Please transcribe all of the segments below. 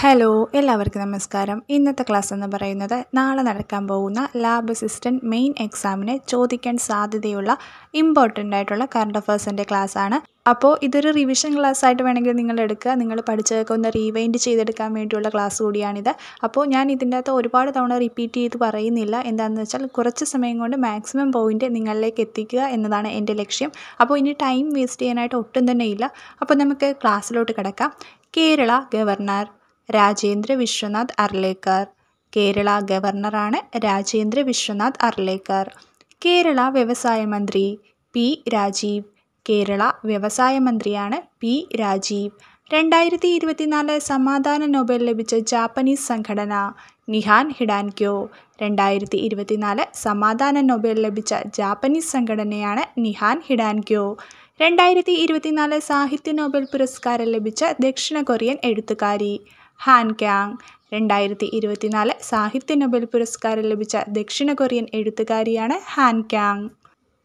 Hello എല്ലാവർക്കും നമസ്കാരം. ഇന്നത്തെ ക്ലാസ് എന്ന് പറയുന്നത് നാളെ നടക്കാൻ പോകുന്ന ലാബ് അസിസ്റ്റൻറ്റ് മെയിൻ എക്സാമിന് ചോദിക്കാൻ സാധ്യതയുള്ള ഇമ്പോർട്ടൻ്റ് ആയിട്ടുള്ള കറണ്ട് അഫയേഴ്സിൻ്റെ ക്ലാസ്സാണ്. അപ്പോൾ ഇതൊരു റിവിഷൻ ക്ലാസ് ആയിട്ട് വേണമെങ്കിൽ നിങ്ങൾ എടുക്കുക. നിങ്ങൾ പഠിച്ചതൊക്കെ ഒന്ന് റീവൈൻഡ് ചെയ്തെടുക്കാൻ വേണ്ടിയുള്ള ക്ലാസ് കൂടിയാണിത്. അപ്പോൾ ഞാൻ ഇതിൻ്റെ അകത്ത് ഒരുപാട് തവണ റിപ്പീറ്റ് ചെയ്ത് പറയുന്നില്ല. എന്താണെന്ന് വെച്ചാൽ കുറച്ച് സമയം കൊണ്ട് മാക്സിമം പോയിൻ്റ് നിങ്ങളിലേക്ക് എത്തിക്കുക എന്നതാണ് എൻ്റെ ലക്ഷ്യം. അപ്പോൾ ഇനി ടൈം വേസ്റ്റ് ചെയ്യാനായിട്ട് ഒട്ടും തന്നെ ഇല്ല. അപ്പോൾ നമുക്ക് ക്ലാസ്സിലോട്ട് കിടക്കാം. കേരള ഗവർണർ രാജേന്ദ്ര വിശ്വനാഥ് അർലേക്കർ. കേരള ഗവർണറാണ് രാജേന്ദ്ര വിശ്വനാഥ് അർലേക്കർ. കേരള വ്യവസായ മന്ത്രി പി രാജീവ്. കേരള വ്യവസായ മന്ത്രിയാണ് പി രാജീവ്. 2024 സമാധാന നൊബേൽ ലഭിച്ച ജാപ്പനീസ് സംഘടന നിഹാൻ ഹിഡാൻക്യോ. 2024 സമാധാന നൊബേൽ ലഭിച്ച ജാപ്പനീസ് സംഘടനയാണ് നിഹാൻ ഹിഡാൻക്യോ. 2024 സാഹിത്യ നൊബേൽ പുരസ്കാരം ലഭിച്ച ദക്ഷിണ കൊറിയൻ എഴുത്തുകാരി ഹാൻ ക്യാങ്. 2024 സാഹിത്യ നൊബേൽ പുരസ്കാരം ലഭിച്ച ദക്ഷിണ കൊറിയൻ എഴുത്തുകാരിയാണ് ഹാൻ ക്യാങ്.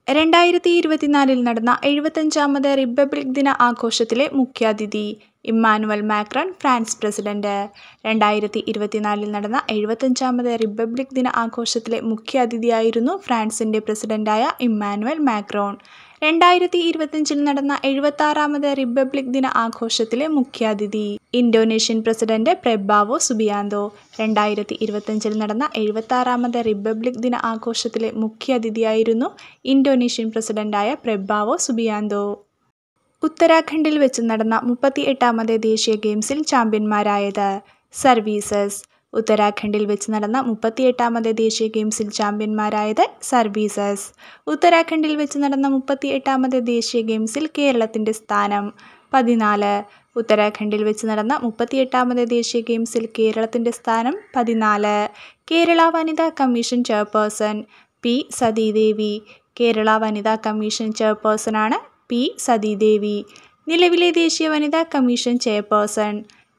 2024 നടന്ന 75ാമത് റിപ്പബ്ലിക് ദിന ആഘോഷത്തിലെ മുഖ്യാതിഥി ഇമ്മാനുവൽ മാക്രോൺ, ഫ്രാൻസ് പ്രസിഡന്റ്. 2024 നടന്ന 75ാമത് റിപ്പബ്ലിക് ദിന ആഘോഷത്തിലെ മുഖ്യാതിഥിയായിരുന്നു ഫ്രാൻസിൻ്റെ പ്രസിഡന്റായ ഇമ്മാനുവൽ മാക്രോൺ. 2025 നടന്ന 76ാമത് റിപ്പബ്ലിക് ദിന ആഘോഷത്തിലെ മുഖ്യാതിഥി ഇന്തോനേഷ്യൻ പ്രസിഡന്റ് പ്രബോവോ സുബിയാന്തോ. 2025 നടന്ന 76ാമത് റിപ്പബ്ലിക് ദിന ആഘോഷത്തിലെ മുഖ്യാതിഥിയായിരുന്നു ഇന്തോനേഷ്യൻ പ്രസിഡന്റായ പ്രബോവോ സുബിയാന്തോ. ഉത്തരാഖണ്ഡിൽ വെച്ച് നടന്ന 38ാമത് ദേശീയ ഗെയിംസിൽ ചാമ്പ്യന്മാരായത് സർവീസസ്. ഉത്തരാഖണ്ഡിൽ വെച്ച് നടന്ന 38ാമത് ദേശീയ ഗെയിംസിൽ ചാമ്പ്യന്മാരായത് സർവീസസ്. ഉത്തരാഖണ്ഡിൽ വെച്ച് നടന്ന 38ാമത് ദേശീയ ഗെയിംസിൽ കേരളത്തിൻ്റെ സ്ഥാനം 14. ഉത്തരാഖണ്ഡിൽ വെച്ച് നടന്ന 38ാമത് ദേശീയ ഗെയിംസിൽ കേരളത്തിൻ്റെ സ്ഥാനം 14. കേരള വനിതാ commission chairperson P Sathidevi. Kerala വനിതാ കമ്മീഷൻ ചെയർപേഴ്സണാണ് പി സതീദേവി. നിലവിലെ ദേശീയ വനിതാ കമ്മീഷൻ ചെയർപേഴ്സൺ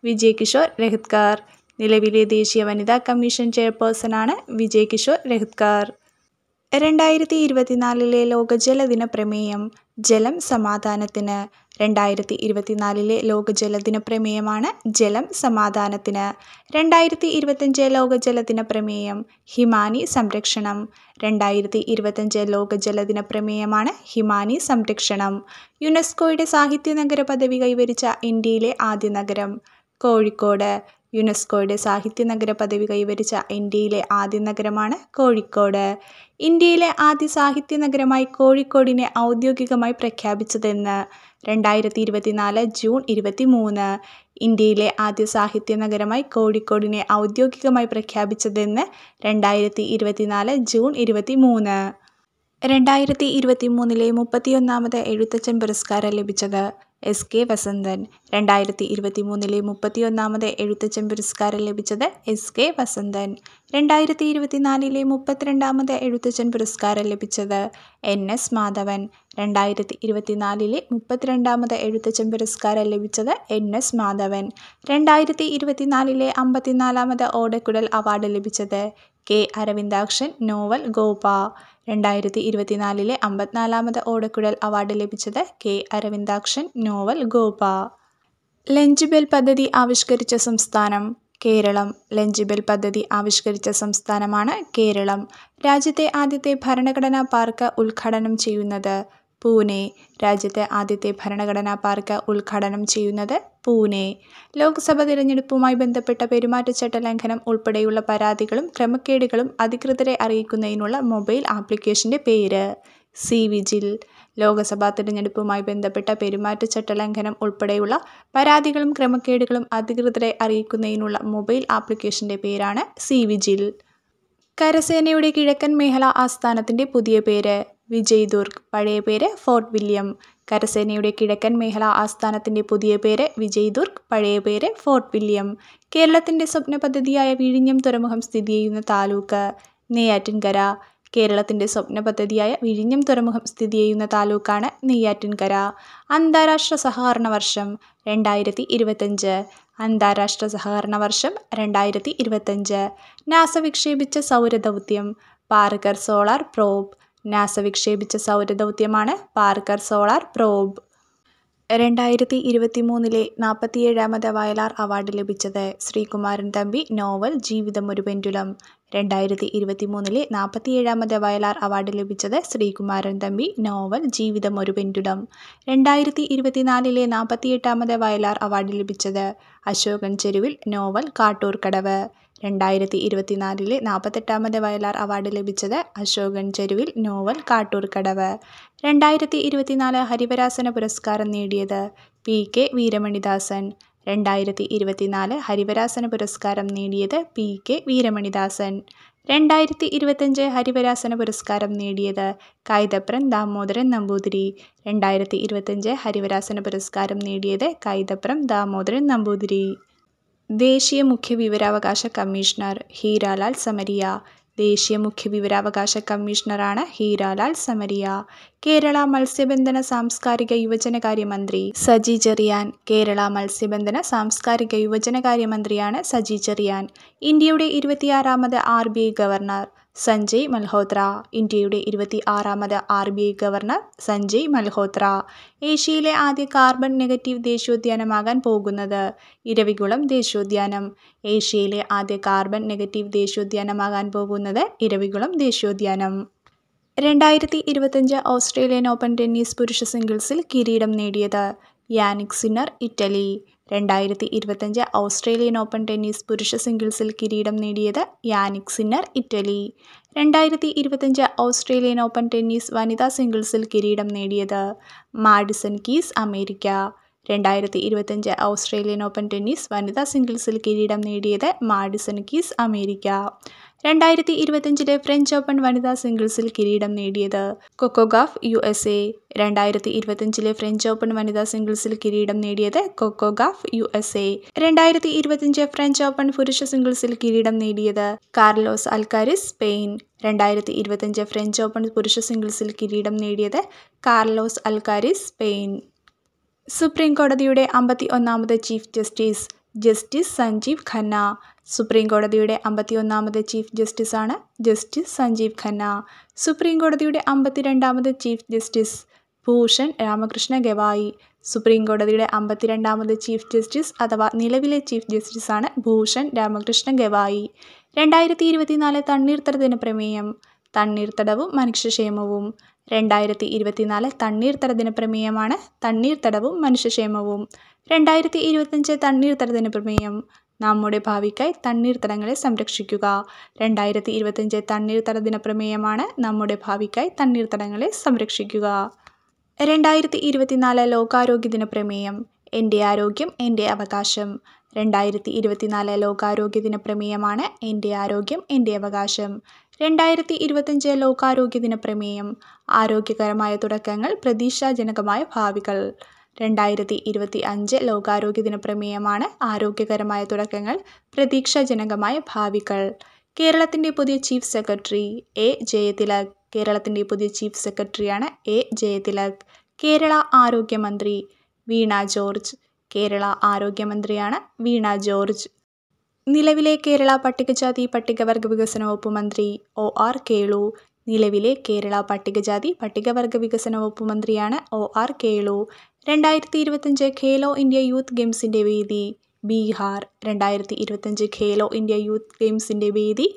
വിജയ് കിഷോർ രഹത്കർ. നിലവിലെ ദേശീയ വനിതാ കമ്മീഷൻ ചെയർപേഴ്സണാണ് വിജയ് കിഷോർ രഹത്കർ. 2024 ലോക ജലദിന പ്രമേയം ജലം സമാധാനത്തിന്. 2024 ലോക ജലദിന പ്രമേയമാണ് ജലം സമാധാനത്തിന്. 2025 ലോക ജലദിന പ്രമേയം ഹിമാനി സംരക്ഷണം. 2025 ലോക ജലദിന പ്രമേയമാണ് ഹിമാനി സംരക്ഷണം. യുനെസ്കോയുടെ സാഹിത്യ നഗര പദവി കൈവരിച്ച ഇന്ത്യയിലെ ആദ്യ നഗരം കോഴിക്കോട്. യുനെസ്കോയുടെ സാഹിത്യ നഗര പദവി കൈവരിച്ച ഇന്ത്യയിലെ ആദ്യ നഗരമാണ് കോഴിക്കോട്. ഇന്ത്യയിലെ ആദ്യ സാഹിത്യ നഗരമായി കോഴിക്കോടിനെ ഔദ്യോഗികമായി പ്രഖ്യാപിച്ചതെന്ന് 2024 ജൂൺ 23. ഇന്ത്യയിലെ ആദ്യ സാഹിത്യ നഗരമായി കോഴിക്കോടിനെ ഔദ്യോഗികമായി പ്രഖ്യാപിച്ചതെന്ന് 2024 ജൂൺ 23. 2023 31ാമത് എഴുത്തച്ഛൻ പുരസ്കാരം ലഭിച്ചത് എസ് കെ വസന്തൻ. 2023 31ാമത് എഴുത്തച്ഛൻ പുരസ്കാരം ലഭിച്ചത് എസ് കെ വസന്തൻ. 2024 32ാമത് എഴുത്തച്ഛൻ പുരസ്കാരം ലഭിച്ചത് എൻ എസ് മാധവൻ. 2024 32ാമത് എഴുത്തച്ഛൻ പുരസ്കാരം ലഭിച്ചത് എൻ എസ് മാധവൻ. 2024 54ാമത് ഓടക്കുഴൽ അവാർഡ് ലഭിച്ചത് കെ അരവിന്ദാക്ഷൻ നോവൽ ഗോപ. 2024 54ാമത് ഓടക്കുഴൽ അവാർഡ് ലഭിച്ചത് K Aravindakshan novel Gopa. Lunch bell പദ്ധതി ആവിഷ്കരിച്ച സംസ്ഥാനം കേരളം. ലഞ്ച് ബെൽ പദ്ധതി ആവിഷ്കരിച്ച സംസ്ഥാനമാണ് കേരളം. രാജ്യത്തെ ആദ്യത്തെ ഭരണഘടനാ പാർക്ക് ഉദ്ഘാടനം ചെയ്യുന്നത് പൂനെ. രാജ്യത്തെ ആദ്യത്തെ ഭരണഘടനാ പാർക്ക് ഉദ്ഘാടനം ചെയ്യുന്നത് പൂനെ. ലോക്സഭ തിരഞ്ഞെടുപ്പുമായി ബന്ധപ്പെട്ട പെരുമാറ്റച്ചട്ട ലംഘനം ഉൾപ്പെടെയുള്ള പരാതികളും ക്രമക്കേടുകളും അധികൃതരെ അറിയിക്കുന്നതിനുള്ള മൊബൈൽ ആപ്ലിക്കേഷൻ്റെ പേര് സി വിജിൽ. ലോക്സഭാ തിരഞ്ഞെടുപ്പുമായി ബന്ധപ്പെട്ട പെരുമാറ്റച്ചട്ട ലംഘനം ഉൾപ്പെടെയുള്ള പരാതികളും ക്രമക്കേടുകളും അധികൃതരെ അറിയിക്കുന്നതിനുള്ള മൊബൈൽ ആപ്ലിക്കേഷൻ്റെ പേരാണ് സി വിജിൽ. കരസേനയുടെ കിഴക്കൻ മേഖല ആസ്ഥാനത്തിൻ്റെ പുതിയ പേര് വിജയ് ദുർഗ്. പഴയ പേര് ഫോർട്ട് വില്യം. കരസേനയുടെ കിഴക്കൻ മേഖല ആസ്ഥാനത്തിൻ്റെ പുതിയ പേര് വിജയ് ദുർഗ്. പഴയ പേര് ഫോർട്ട് വില്യം. കേരളത്തിൻ്റെ സ്വപ്ന പദ്ധതിയായ വിഴിഞ്ഞം തുറമുഖം സ്ഥിതി ചെയ്യുന്ന താലൂക്ക് നെയ്യാറ്റിൻകര. കേരളത്തിൻ്റെ സ്വപ്ന പദ്ധതിയായ വിഴിഞ്ഞം തുറമുഖം സ്ഥിതി ചെയ്യുന്ന താലൂക്കാണ് നെയ്യാറ്റിൻകര. അന്താരാഷ്ട്ര സഹകരണ വർഷം 2025. അന്താരാഷ്ട്ര സഹകരണ വർഷം 2025. നാസ വിക്ഷേപിച്ച സൗരദൗത്യം പാർക്കർ സോളാർ പ്രോബ്. നാസ വിക്ഷേപിച്ച സൗരദൗത്യമാണ് പാർക്കർ സോളാർ പ്രോബ്. 2023 47ാമത് വയലാർ അവാർഡ് ലഭിച്ചത് ശ്രീകുമാരൻ തമ്പി. നോവൽ ജീവിതം ഒരു പെൻഡുലം. 2023 47ാമത് വയലാർ അവാർഡ് ലഭിച്ചത് ശ്രീകുമാരൻ തമ്പി. നോവൽ ജീവിതം ഒരു പെൻഡുലം. 2024 48ാമത് വയലാർ അവാർഡ് ലഭിച്ചത് അശോകൻ ചെരുവിൽ. നോവൽ കാട്ടൂർക്കടവ്. 2024 48ാമത് വയലാർ അവാർഡ് ലഭിച്ചത് അശോകൻ ചെരുവിൽ. നോവൽ കാട്ടൂർക്കടവ്. 2024 ഹരിവരാസന പുരസ്കാരം നേടിയത് പി കെ വീരമണിദാസൻ. 2024 ഹരിവരാസന പുരസ്കാരം നേടിയത് പി കെ വീരമണിദാസൻ. 2025 ഹരിവരാസന പുരസ്കാരം നേടിയത് കൈതപ്രം ദാമോദരൻ നമ്പൂതിരി. 2025 ഹരിവരാസന പുരസ്കാരം നേടിയത് കൈതപ്രം ദാമോദരൻ നമ്പൂതിരി. ദേശീയ മുഖ്യ വിവരാവകാശ കമ്മീഷണർ ഹീരാലാൽ സമരിയ. ദേശീയ മുഖ്യ വിവരാവകാശ കമ്മീഷണറാണ് ഹീരാലാൽ സമരിയ. കേരള മത്സ്യബന്ധന സാംസ്കാരിക യുവജനകാര്യ മന്ത്രി സജി ചെറിയാൻ. കേരള മത്സ്യബന്ധന സാംസ്കാരിക യുവജനകാര്യ മന്ത്രിയാണ് സജി ചെറിയാൻ. ഇന്ത്യയുടെ 26ാമത് RBI ഗവർണർ സഞ്ജയ് മൽഹോത്ര. ഇന്ത്യയുടെ 26ാമത് RBI ഗവർണർ സഞ്ജയ് മൽഹോത്ര. ഏഷ്യയിലെ ആദ്യ കാർബൺ നെഗറ്റീവ് ദേശീയോദ്യാനമാകാൻ പോകുന്നത് ഇരവികുളം ദേശീയോദ്യാനം. ഏഷ്യയിലെ ആദ്യ കാർബൺ നെഗറ്റീവ് ദേശീയോദ്യാനമാകാൻ പോകുന്നത് ഇരവികുളം ദേശീയോദ്യാനം. 2025 ഓസ്ട്രേലിയൻ ഓപ്പൺ ടെന്നീസ് പുരുഷ സിംഗിൾസിൽ കിരീടം നേടിയത് Jannik Sinner, Italy. 2025 Australian Open tennis പുരുഷ സിംഗിൾസിൽ കിരീടം നേടിയത് Jannik Sinner, Italy. 2025 Australian Open tennis വനിതാ സിംഗിൾസിൽ കിരീടം നേടിയത് Madison Keys, America. 2025 Australian Open tennis വനിതാ സിംഗിൾസിൽ കിരീടം നേടിയത് Madison Keys, America. 2025 French Open വനിതാ സിംഗിൾസിൽ കിരീടം നേടിയത് Coco Gauff, USA. 2025 French Open വനിതാ സിംഗിൾസിൽ കിരീടം നേടിയത് Coco Gauff, USA. 2025 French open പുരുഷ സിംഗിൾസിൽ കിരീടം നേടിയത് Carlos Alcaraz, Spain. 2025 French open പുരുഷ സിംഗിൾസിൽ കിരീടം നേടിയത് കാർലോസ് അൽക്കാരിസ്, സ്പെയിൻ. സുപ്രീം കോടതിയുടെ 51ാമത് chief justice justice Sanjiv Khanna. Supreme കോടതിയുടെ 51ാമത് ചീഫ് ജസ്റ്റിസാണ് ജസ്റ്റിസ് സഞ്ജീവ് ഖന്ന. സുപ്രീം കോടതിയുടെ 52ാമത് chief justice Bhushan Ramakrishna Gavai. Supreme കോടതിയുടെ 52ാമത് ചീഫ് ജസ്റ്റിസ് അഥവാ നിലവിലെ ചീഫ് ജസ്റ്റിസാണ് ഭൂഷൺ രാമകൃഷ്ണ ഗവായി. 2024 തണ്ണീർത്തട ദിനപ്രമേയം തണ്ണീർത്തടവും മനുഷ്യക്ഷേമവും. 2024 തണ്ണീർത്തട ദിനപ്രമേയമാണ് തണ്ണീർത്തടവും മനുഷ്യക്ഷേമവും. 2025 തണ്ണീർത്തട ദിനപ്രമേയം നമ്മുടെ ഭാവിക്കായി തണ്ണീർത്തടങ്ങളെ സംരക്ഷിക്കുക. 2025 തണ്ണീർത്തട ദിനപ്രമേയമാണ് നമ്മുടെ ഭാവിക്കായി തണ്ണീർത്തടങ്ങളെ സംരക്ഷിക്കുക. 2024 ലോകാരോഗ്യ ദിനപ്രമേയം എൻ്റെ ആരോഗ്യം എൻ്റെ അവകാശം. 2024 ലോകാരോഗ്യ ദിനപ്രമേയമാണ് എൻ്റെ ആരോഗ്യം എൻ്റെ അവകാശം. 2025 ലോകാരോഗ്യ ദിനപ്രമേയം ആരോഗ്യകരമായ തുടക്കങ്ങൾ, പ്രതീക്ഷാജനകമായ ഭാവികൾ. 2025 ലോകാരോഗ്യ ദിനപ്രമേയമാണ് ആരോഗ്യകരമായ തുടക്കങ്ങൾ, പ്രതീക്ഷാജനകമായ ഭാവികൾ. കേരളത്തിൻ്റെ പുതിയ ചീഫ് സെക്രട്ടറി എ ജയതിലക്. കേരളത്തിൻ്റെ പുതിയ ചീഫ് സെക്രട്ടറിയാണ് എ ജയതിലക്. കേരള ആരോഗ്യമന്ത്രി വീണ ജോർജ്. കേരള ആരോഗ്യമന്ത്രിയാണ് വീണ ജോർജ്. നിലവിലെ കേരള പട്ടികജാതി പട്ടികവർഗ വികസന വകുപ്പ് മന്ത്രി OR കേളു. നിലവിലെ കേരള പട്ടികജാതി പട്ടികവർഗ വികസന വകുപ്പ് മന്ത്രിയാണ് OR Kelu. 2025 Khelo India youth ഗെയിംസിൻ്റെ വേദി ബീഹാർ. 2025 ഖേലോ ഇന്ത്യ യൂത്ത് ഗെയിംസിൻ്റെ വേദി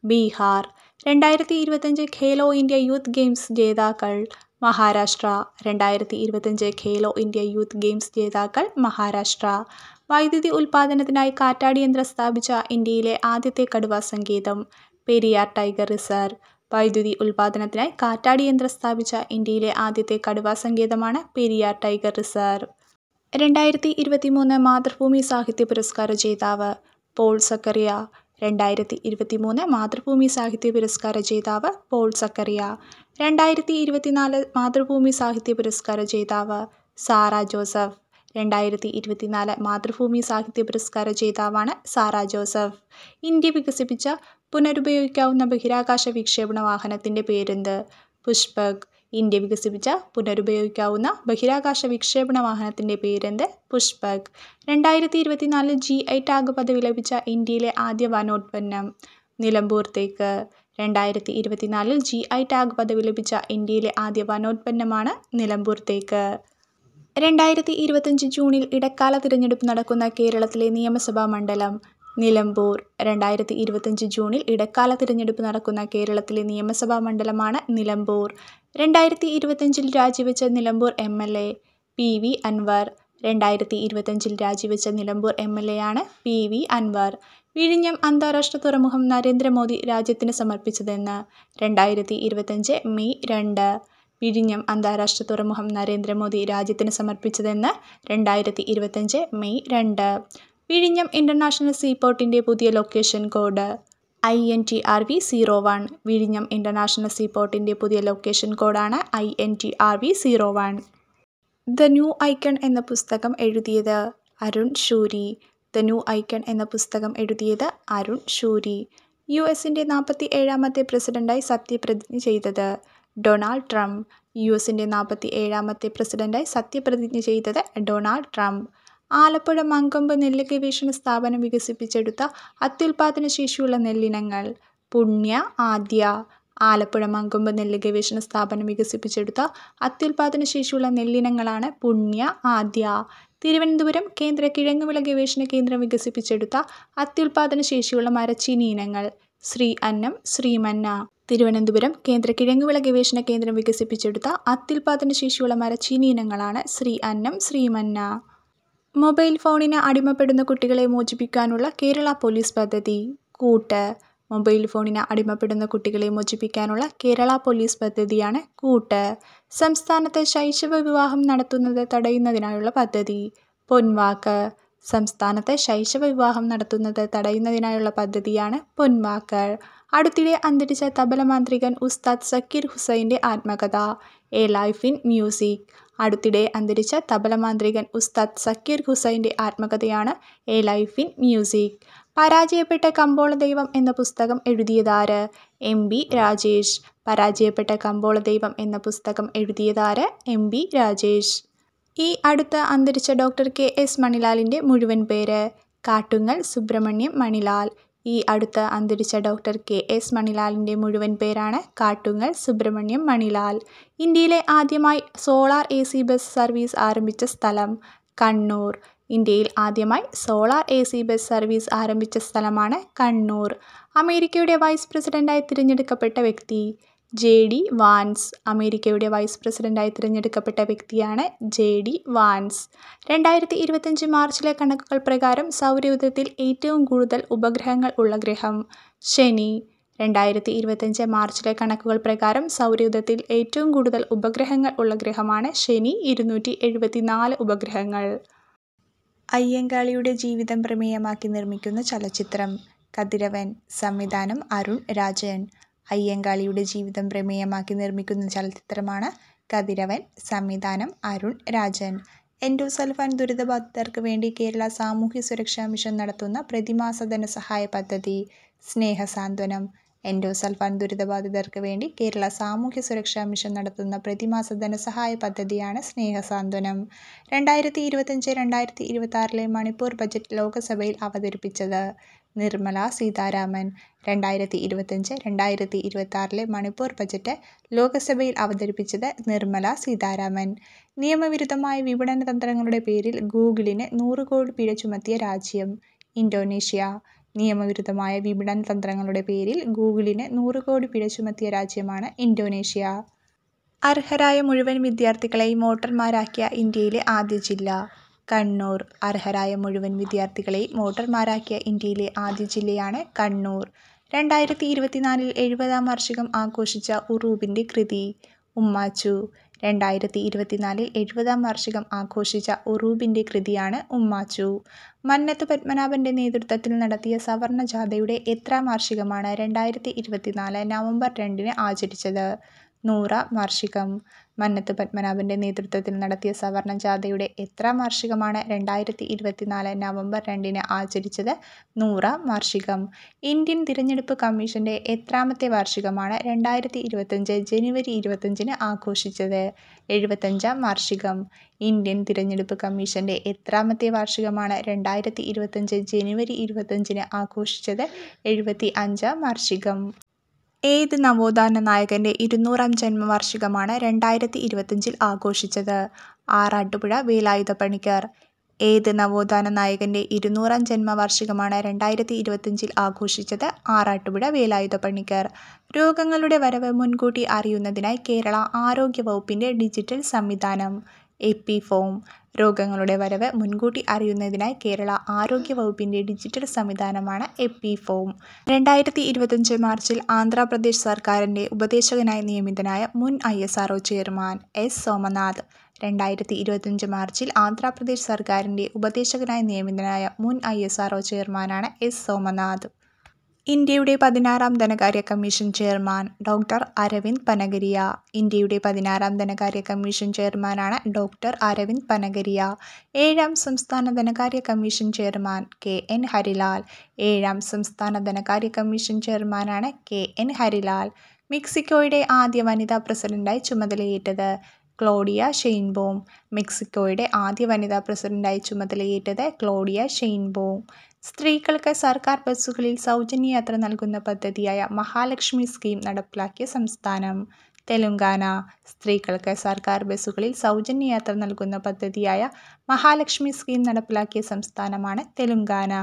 Bihar. 2025 Khelo India youth games ജേതാക്കൾ Maharashtra. 2025 Khelo India youth games ജേതാക്കൾ മഹാരാഷ്ട്ര. വൈദ്യുതി ഉൽപ്പാദനത്തിനായി കാറ്റാടി യന്ത്രം സ്ഥാപിച്ച ഇന്ത്യയിലെ ആദ്യത്തെ കടുവാ സങ്കേതം പെരിയാർ ടൈഗർ റിസർവ്. വൈദ്യുതി ഉൽപ്പാദനത്തിനായി കാറ്റാടി യന്ത്രം സ്ഥാപിച്ച ഇന്ത്യയിലെ ആദ്യത്തെ കടുവാ സങ്കേതമാണ് പെരിയാർ ടൈഗർ റിസർവ്. 2023 മാതൃഭൂമി സാഹിത്യ പുരസ്കാര ജേതാവ് പോൾ സക്കറിയ. 2023 മാതൃഭൂമി സാഹിത്യ പുരസ്കാര ജേതാവ് പോൾ സക്കറിയ. 2024 മാതൃഭൂമി സാഹിത്യ പുരസ്കാര ജേതാവ് സാറ ജോസഫ്. 2024 മാതൃഭൂമി സാഹിത്യ പുരസ്കാര ജേതാവാണ് സാറ ജോസഫ്. ഇന്ത്യ വികസിപ്പിച്ച പുനരുപയോഗിക്കാവുന്ന ബഹിരാകാശ വിക്ഷേപണ വാഹനത്തിൻ്റെ പേരെന്ത്? പുഷ്പക്. ഇന്ത്യ വികസിപ്പിച്ച പുനരുപയോഗിക്കാവുന്ന ബഹിരാകാശ വിക്ഷേപണ വാഹനത്തിൻ്റെ പേരെന്ത്? പുഷ്പക്. 2024 GI ടാഗ് പദവി ലഭിച്ച ഇന്ത്യയിലെ ആദ്യ വനോത്പന്നം നിലമ്പൂർ തേക്ക്. 2024 GI ടാഗ് പദവി ലഭിച്ച ഇന്ത്യയിലെ ആദ്യ വനോത്പന്നമാണ് നിലമ്പൂർ തേക്ക്. 2025 ജൂണിൽ ഇടക്കാല തിരഞ്ഞെടുപ്പ് നടക്കുന്ന കേരളത്തിലെ നിയമസഭാ മണ്ഡലം നിലമ്പൂർ. 2025 ജൂണിൽ ഇടക്കാല തിരഞ്ഞെടുപ്പ് നടക്കുന്ന കേരളത്തിലെ നിയമസഭാ മണ്ഡലമാണ് നിലമ്പൂർ. 2025 രാജിവെച്ച നിലമ്പൂർ MLA PV അൻവർ. 2025 രാജിവെച്ച നിലമ്പൂർ MLAയാണ് PV അൻവർ. വിഴിഞ്ഞം അന്താരാഷ്ട്ര തുറമുഖം നരേന്ദ്രമോദി രാജ്യത്തിന് സമർപ്പിച്ചതെന്ന്. 2025 മെയ് 2. വിഴിഞ്ഞം അന്താരാഷ്ട്ര തുറമുഖം നരേന്ദ്രമോദി രാജ്യത്തിന് സമർപ്പിച്ചതെന്ന്. 2025 മെയ് 2. വിഴിഞ്ഞം ഇന്റർനാഷണൽ സീപോർട്ടിന്റെ പുതിയ ലൊക്കേഷൻ കോഡ് INTRV 01. വിഴിഞ്ഞം ഇന്റർനാഷണൽ സീപോർട്ടിന്റെ പുതിയ ലൊക്കേഷൻ കോഡാണ് INTRV 01. ദ ന്യൂ ഐക്കൺ എന്ന പുസ്തകം എഴുതിയത് Arun Suri. The new icon എന്ന പുസ്തകം എഴുതിയത് അരുൺ ഷൂരി. US-ന്റെ 47ാമത്തെ പ്രസിഡന്റായി സത്യപ്രതിജ്ഞ ചെയ്തത് ഡൊണാൾഡ് ട്രംപ്. US-ന്റെ 47ാമത്തെ പ്രസിഡന്റായി സത്യപ്രതിജ്ഞ ചെയ്തത് ഡൊണാൾഡ് ട്രംപ്. ആലപ്പുഴ മങ്കൊമ്പ് നെല്ല് ഗവേഷണ സ്ഥാപനം വികസിപ്പിച്ചെടുത്ത അത്യുൽപാദന ശേഷിയുള്ള നെല്ലിനങ്ങൾ. പുണ്യ, ആദ്യ. ആലപ്പുഴ മങ്കൊമ്പ് നെല്ല് ഗവേഷണ സ്ഥാപനം വികസിപ്പിച്ചെടുത്ത അത്യുൽപാദന ശേഷിയുള്ള നെല്ലിനങ്ങളാണ് പുണ്യ, ആദ്യ. തിരുവനന്തപുരം കേന്ദ്ര കിഴങ്ങുവിള ഗവേഷണ കേന്ദ്രം വികസിപ്പിച്ചെടുത്ത അത്യുൽപാദന ശേഷിയുള്ള മരച്ചീനി ഇനങ്ങൾ. ശ്രീ അന്നം, ശ്രീമന്ന. തിരുവനന്തപുരം കേന്ദ്ര കിഴങ്ങുവിള ഗവേഷണ കേന്ദ്രം വികസിപ്പിച്ചെടുത്ത അത്യുൽപാദന ശേഷിയുള്ള മരച്ചീനി ഇനങ്ങളാണ് ശ്രീ അന്നം, ശ്രീമന്ന. മൊബൈൽ ഫോണിന് അടിമപ്പെടുന്ന കുട്ടികളെ മോചിപ്പിക്കാനുള്ള കേരള പോലീസ് പദ്ധതി കൂട്ട്. മൊബൈൽ ഫോണിന് അടിമപ്പെടുന്ന കുട്ടികളെ മോചിപ്പിക്കാനുള്ള കേരള പോലീസ് പദ്ധതിയാണ് കൂട്ട്. സംസ്ഥാനത്ത് ശൈശവ വിവാഹം നടത്തുന്നത് തടയുന്നതിനായുള്ള പദ്ധതി പൊൻവാക്ക്. സംസ്ഥാനത്ത് ശൈശവ വിവാഹം നടത്തുന്നത് തടയുന്നതിനായുള്ള പദ്ധതിയാണ് പൊൻവാക്ക്. അടുത്തിടെ അന്തരിച്ച തബല മാന്ത്രികൻ ഉസ്താദ് സക്കീർ ഹുസൈൻ്റെ ആത്മകഥ എ ലൈഫ് ഇൻ മ്യൂസിക്. അടുത്തിടെ അന്തരിച്ച തബല മാന്ത്രികൻ ഉസ്താദ് സക്കീർ ഹുസൈൻ്റെ ആത്മകഥയാണ് എ ലൈഫ് ഇൻ മ്യൂസിക്. പരാജയപ്പെട്ട കമ്പോള ദൈവം എന്ന പുസ്തകം എഴുതിയതാര്? MB രാജേഷ്. പരാജയപ്പെട്ട കമ്പോള ദൈവം എന്ന പുസ്തകം എഴുതിയതാര്? MB രാജേഷ്. ഈ അടുത്ത് അന്തരിച്ച ഡോക്ടർ KS മണിലാലിൻ്റെ മുഴുവൻ പേര്? കാട്ടുങ്ങൽ സുബ്രഹ്മണ്യം മണിലാൽ. ഈ അടുത്ത് അന്തരിച്ച ഡോക്ടർ KS മണിലാലിൻ്റെ മുഴുവൻ പേരാണ് കാട്ടുങ്ങൽ സുബ്രഹ്മണ്യം മണിലാൽ. ഇന്ത്യയിലെ ആദ്യമായി സോളാർ AC ബസ് സർവീസ് ആരംഭിച്ച സ്ഥലം കണ്ണൂർ. ഇന്ത്യയിൽ ആദ്യമായി സോളാർ AC ബസ് സർവീസ് ആരംഭിച്ച സ്ഥലമാണ് കണ്ണൂർ. അമേരിക്കയുടെ വൈസ് പ്രസിഡന്റായി തിരഞ്ഞെടുക്കപ്പെട്ട വ്യക്തി JD വാൻസ്. അമേരിക്കയുടെ വൈസ് പ്രസിഡന്റായി തിരഞ്ഞെടുക്കപ്പെട്ട വ്യക്തിയാണ് JD വാൻസ്. 2025 മാർച്ചിലെ കണക്കുകൾ പ്രകാരം സൗരയൂഥത്തിൽ ഏറ്റവും കൂടുതൽ ഉപഗ്രഹങ്ങൾ ഉള്ള ഗ്രഹം ശനി. 2025 മാർച്ചിലെ കണക്കുകൾ പ്രകാരം സൗരയൂഥത്തിൽ ഏറ്റവും കൂടുതൽ ഉപഗ്രഹങ്ങൾ ഉള്ള ഗ്രഹമാണ് ശനി, 274 ഉപഗ്രഹങ്ങൾ. അയ്യങ്കാളിയുടെ ജീവിതം പ്രമേയമാക്കി നിർമ്മിക്കുന്ന ചലച്ചിത്രം കതിരവൻ. സംവിധാനം അരുൺ രാജൻ. അയ്യങ്കാളിയുടെ ജീവിതം പ്രമേയമാക്കി നിർമ്മിക്കുന്ന ചലച്ചിത്രമാണ് കതിരവൻ. സംവിധാനം അരുൺ രാജൻ. എൻഡോസൾഫാൻ ദുരിതബാധിതർക്ക് വേണ്ടി കേരള സാമൂഹ്യ സുരക്ഷാ മിഷൻ നടത്തുന്ന പ്രതിമാസ ധനസഹായ പദ്ധതി സ്നേഹസാന്ത്വനം. എൻഡോസൾഫാൻ ദുരിതബാധിതർക്ക് വേണ്ടി കേരള സാമൂഹ്യ സുരക്ഷാ മിഷൻ നടത്തുന്ന പ്രതിമാസ ധനസഹായ പദ്ധതിയാണ് സ്നേഹസാന്ത്വനം. 2025-2026 മണിപ്പൂർ ബജറ്റ് ലോക്സഭയിൽ അവതരിപ്പിച്ചത് നിർമ്മല സീതാരാമൻ. 2025-2026 മണിപ്പൂർ ബജറ്റ് ലോക്സഭയിൽ അവതരിപ്പിച്ചത് നിർമ്മല സീതാരാമൻ. നിയമവിരുദ്ധമായ വിപണന തന്ത്രങ്ങളുടെ പേരിൽ ഗൂഗിളിന് 100 കോടി പിഴ ചുമത്തിയ രാജ്യം ഇന്തോനേഷ്യ. നിയമവിരുദ്ധമായ വിപണന തന്ത്രങ്ങളുടെ പേരിൽ ഗൂഗിളിന് 100 കോടി പിഴ ചുമത്തിയ രാജ്യമാണ് ഇന്തോനേഷ്യ. അർഹരായ മുഴുവൻ വിദ്യാർത്ഥികളെയും വോട്ടർമാരാക്കിയ ഇന്ത്യയിലെ ആദ്യ ജില്ല കണ്ണൂർ. അർഹരായ മുഴുവൻ വിദ്യാർത്ഥികളെയും വോട്ടർമാരാക്കിയ ഇന്ത്യയിലെ ആദ്യ ജില്ലയാണ് കണ്ണൂർ. 2024 70ാം വാർഷികം ആഘോഷിച്ച ഉറൂബിൻ്റെ കൃതി ഉമ്മാച്ചു. 2024 70ാം വാർഷികം ആഘോഷിച്ച ഉറൂബിൻ്റെ കൃതിയാണ് ഉമ്മാച്ചു. മന്നത്ത് പത്മനാഭൻ്റെ നേതൃത്വത്തിൽ നടത്തിയ സവർണ ജാഥയുടെ എത്രാം വാർഷികമാണ് 2024 നവംബർ 2 ആചരിച്ചത്? 100ാം വാർഷികം. മന്നത്ത് പത്മനാഭൻ്റെ നേതൃത്വത്തിൽ നടത്തിയ സവർണ ജാഥയുടെ എത്രാം വാർഷികമാണ് 2024 നവംബർ 2 ആചരിച്ചത്? 100ാം വാർഷികം. ഇന്ത്യൻ തിരഞ്ഞെടുപ്പ് കമ്മീഷൻ്റെ എത്രാമത്തെ വാർഷികമാണ് 2025 ജനുവരി 25 ആഘോഷിച്ചത്? 75ാം വാർഷികം. ഇന്ത്യൻ തിരഞ്ഞെടുപ്പ് കമ്മീഷൻ്റെ എത്രാമത്തെ വാർഷികമാണ് 2025 ജനുവരി 25 ആഘോഷിച്ചത്? 75ാം വാർഷികം. ഏത് നവോത്ഥാന നായകൻ്റെ 200ാം ജന്മവാർഷികമാണ് 2025 ആഘോഷിച്ചത്? ആറാട്ടുപുഴ വേലായുധ പണിക്കർ. ഏത് നവോത്ഥാന നായകൻ്റെ 200ാം ജന്മവാർഷികമാണ് 2025 ആഘോഷിച്ചത്? ആറാട്ടുപുഴ വേലായുധ പണിക്കർ. രോഗങ്ങളുടെ വരവ് മുൻകൂട്ടി അറിയുന്നതിനായി കേരള ആരോഗ്യ വകുപ്പിൻ്റെ ഡിജിറ്റൽ സംവിധാനം എപ്പിഫോം. രോഗങ്ങളുടെ വരവ് മുൻകൂട്ടി അറിയുന്നതിനായി കേരള ആരോഗ്യ വകുപ്പിൻ്റെ ഡിജിറ്റൽ സംവിധാനമാണ് എപ്പിഫോം. 2025 മാർച്ചിൽ ആന്ധ്രാപ്രദേശ് സർക്കാരിൻ്റെ ഉപദേശകനായി നിയമിതനായ മുൻ ISRO ചെയർമാൻ എസ് സോമനാഥ്. 2025 മാർച്ചിൽ ആന്ധ്രാപ്രദേശ് സർക്കാരിൻ്റെ ഉപദേശകനായി നിയമിതനായ മുൻ ISRO ചെയർമാനാണ് എസ് സോമനാഥ്. ഇന്ത്യയുടെ 16ാം ധനകാര്യ commission chairman doctor Arvind Panagariya. ഇന്ത്യയുടെ 16ാം ധനകാര്യ കമ്മീഷൻ ചെയർമാനാണ് ഡോക്ടർ അരവിന്ദ് പനഗരിയ. 7ാം സംസ്ഥാന ധനകാര്യ കമ്മീഷൻ ചെയർമാൻ KN ഹരിലാൽ. 7ാം സംസ്ഥാന ധനകാര്യ കമ്മീഷൻ ചെയർമാനാണ് KN ഹരിലാൽ. മെക്സിക്കോയുടെ ആദ്യ വനിതാ പ്രസിഡന്റായി ചുമതലയേറ്റത്? Claudia Sheinbaum. മെക്സിക്കോയുടെ ആദ്യ വനിതാ പ്രസിഡന്റായി ചുമതലയേറ്റത് ക്ലോഡിയ ഷെയിൻബോം. സ്ത്രീകൾക്ക് സർക്കാർ ബസ്സുകളിൽ സൗജന്യ യാത്ര നൽകുന്ന പദ്ധതിയായ മഹാലക്ഷ്മി സ്കീം നടപ്പിലാക്കിയ സംസ്ഥാനം? തെലുങ്കാന. സ്ത്രീകൾക്ക് സർക്കാർ ബസ്സുകളിൽ സൗജന്യ യാത്ര നൽകുന്ന പദ്ധതിയായ മഹാലക്ഷ്മി സ്കീം നടപ്പിലാക്കിയ സംസ്ഥാനമാണ് തെലുങ്കാന.